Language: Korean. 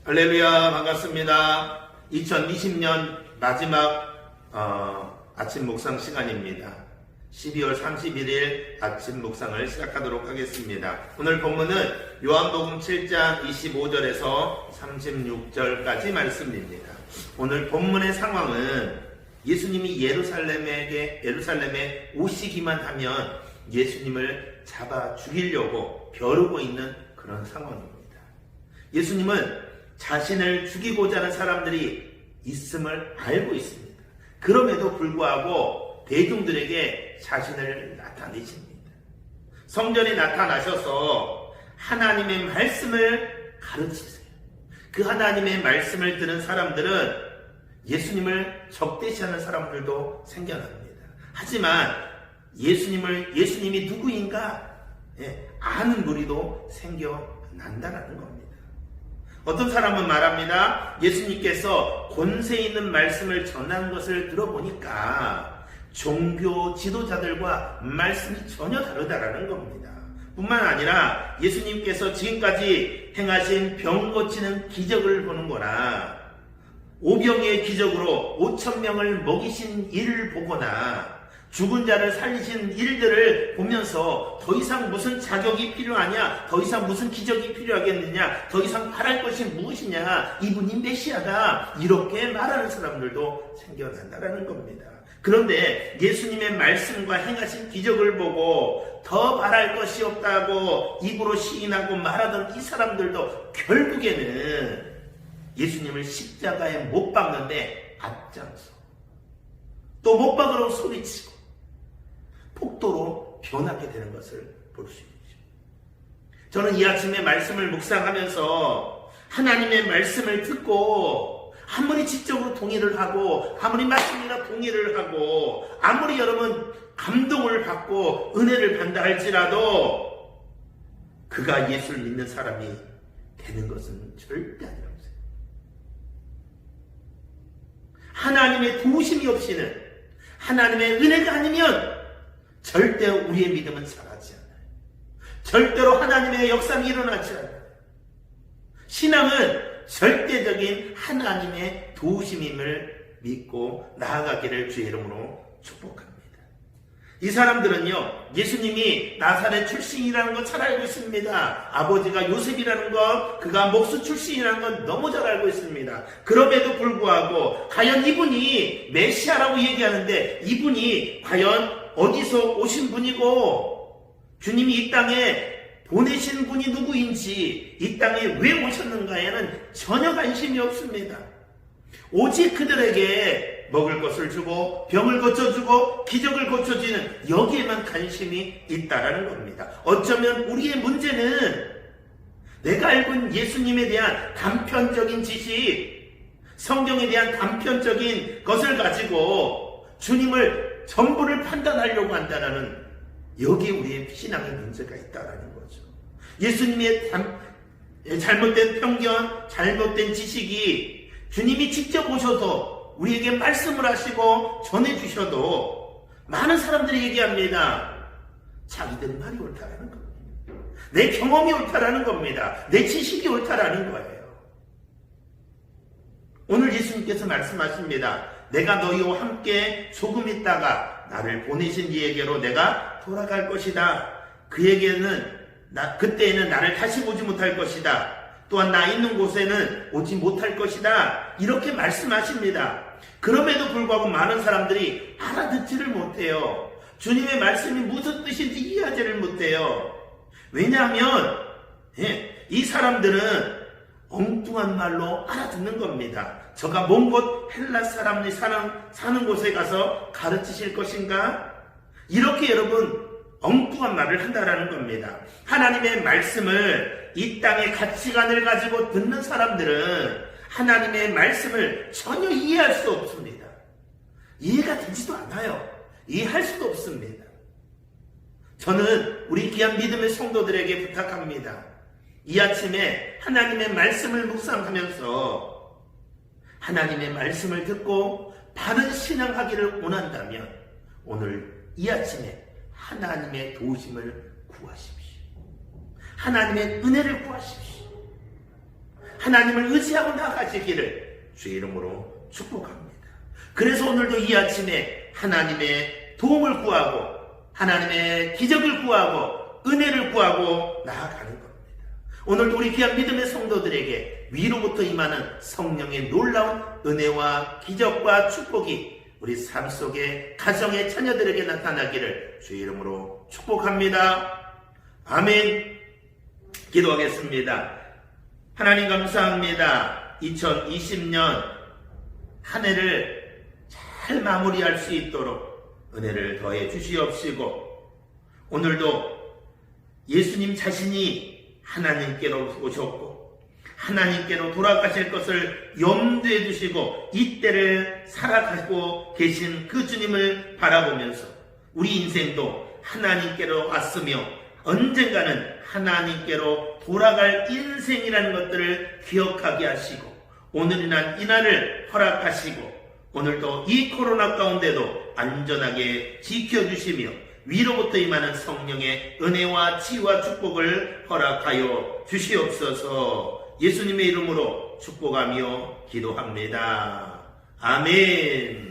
할렐루야, 반갑습니다. 2020년 마지막 아침 묵상 시간입니다. 12월 31일 아침 묵상을 시작하도록 하겠습니다. 오늘 본문은 요한복음 7장 25절에서 36절까지 말씀입니다. 오늘 본문의 상황은 예수님이 예루살렘에 오시기만 하면 예수님을 잡아 죽이려고 벼르고 있는 그런 상황입니다. 예수님은 자신을 죽이고자 하는 사람들이 있음을 알고 있습니다. 그럼에도 불구하고 대중들에게 자신을 나타내십니다. 성전에 나타나셔서 하나님의 말씀을 가르치세요. 그 하나님의 말씀을 들은 사람들은 예수님을 적대시하는 사람들도 생겨납니다. 하지만 예수님이 누구인가 아는 무리도 생겨난다는 겁니다. 어떤 사람은 말합니다. 예수님께서 권세 있는 말씀을 전하는 것을 들어보니까 종교 지도자들과 말씀이 전혀 다르다라는 겁니다. 뿐만 아니라 예수님께서 지금까지 행하신 병 고치는 기적을 보는 거나 오병이의 기적으로 5,000명을 먹이신 일을 보거나 죽은 자를 살리신 일들을 보면서 더 이상 무슨 자격이 필요하냐, 더 이상 무슨 기적이 필요하겠느냐, 더 이상 바랄 것이 무엇이냐, 이분이 메시아다, 이렇게 말하는 사람들도 생겨난다는 겁니다. 그런데 예수님의 말씀과 행하신 기적을 보고 더 바랄 것이 없다고 입으로 시인하고 말하던 이 사람들도 결국에는 예수님을 십자가에 못 박는데 앞장서 또 못 박으라고 소리치고 폭도로 변하게 되는 것을 볼 수 있죠. 저는 이 아침에 말씀을 묵상하면서 하나님의 말씀을 듣고 아무리 지적으로 동의를 하고 아무리 말씀이나 동의를 하고 아무리 여러분 감동을 받고 은혜를 받는다 할지라도 그가 예수를 믿는 사람이 되는 것은 절대 아니라고 생각합니다. 하나님의 도우심이 없이는 하나님의 은혜가 아니면 절대 우리의 믿음은 자라지 않아요. 절대로 하나님의 역사는 일어나지 않아요. 신앙은 절대적인 하나님의 도우심임을 믿고 나아가기를 주의 이름으로 축복합니다. 이 사람들은요, 예수님이 나사렛 출신이라는 거 잘 알고 있습니다. 아버지가 요셉이라는 것, 그가 목수 출신이라는 건 너무 잘 알고 있습니다. 그럼에도 불구하고 과연 이분이 메시아라고 얘기하는데 이분이 과연 어디서 오신 분이고 주님이 이 땅에 보내신 분이 누구인지 이 땅에 왜 오셨는가에는 전혀 관심이 없습니다. 오직 그들에게 먹을 것을 주고 병을 고쳐주고 기적을 고쳐주는 여기에만 관심이 있다라는 겁니다. 어쩌면 우리의 문제는 내가 알고 있는 예수님에 대한 단편적인 지식, 성경에 대한 단편적인 것을 가지고 주님을 전부를 판단하려고 한다는 여기 우리의 신앙의 문제가 있다라는 거죠. 예수님의 잘못된 편견, 잘못된 지식이 주님이 직접 오셔서 우리에게 말씀을 하시고 전해주셔도 많은 사람들이 얘기합니다. 자기들 말이 옳다라는 겁니다. 내 경험이 옳다라는 겁니다. 내 지식이 옳다라는 거예요. 오늘 예수님께서 말씀하십니다. 내가 너희와 함께 조금 있다가 나를 보내신 이에게로 내가 돌아갈 것이다. 그때에는 나를 다시 보지 못할 것이다. 또한 나 있는 곳에는 오지 못할 것이다. 이렇게 말씀하십니다. 그럼에도 불구하고 많은 사람들이 알아듣지를 못해요. 주님의 말씀이 무슨 뜻인지 이해하지를 못해요. 왜냐하면 이 사람들은 엉뚱한 말로 알아듣는 겁니다. 저가 먼 곳 헬라 사람들이 사는 곳에 가서 가르치실 것인가? 이렇게 여러분 엉뚱한 말을 한다라는 겁니다. 하나님의 말씀을 이 땅의 가치관을 가지고 듣는 사람들은 하나님의 말씀을 전혀 이해할 수 없습니다. 이해가 되지도 않아요. 이해할 수도 없습니다. 저는 우리 귀한 믿음의 성도들에게 부탁합니다. 이 아침에 하나님의 말씀을 묵상하면서 하나님의 말씀을 듣고 바른 신앙하기를 원한다면 오늘 이 아침에 하나님의 도우심을 구하십시오. 하나님의 은혜를 구하십시오. 하나님을 의지하고 나아가시기를 주의 이름으로 축복합니다. 그래서 오늘도 이 아침에 하나님의 도움을 구하고 하나님의 기적을 구하고 은혜를 구하고 나아가는 겁니다. 오늘도 우리 귀한 믿음의 성도들에게 위로부터 임하는 성령의 놀라운 은혜와 기적과 축복이 우리 삶 속에 가정의 자녀들에게 나타나기를 주의 이름으로 축복합니다. 아멘. 기도하겠습니다. 하나님 감사합니다. 2020년 한 해를 잘 마무리할 수 있도록 은혜를 더해 주시옵시고 오늘도 예수님 자신이 하나님께로 오셨고 하나님께로 돌아가실 것을 염두에 두시고 이때를 살아가고 계신 그 주님을 바라보면서 우리 인생도 하나님께로 왔으며 언젠가는 하나님께로 돌아갈 인생이라는 것들을 기억하게 하시고 오늘이란 이날을 허락하시고 오늘도 이 코로나 가운데도 안전하게 지켜주시며 위로부터 임하는 성령의 은혜와 치유와 축복을 허락하여 주시옵소서. 예수님의 이름으로 축복하며 기도합니다. 아멘.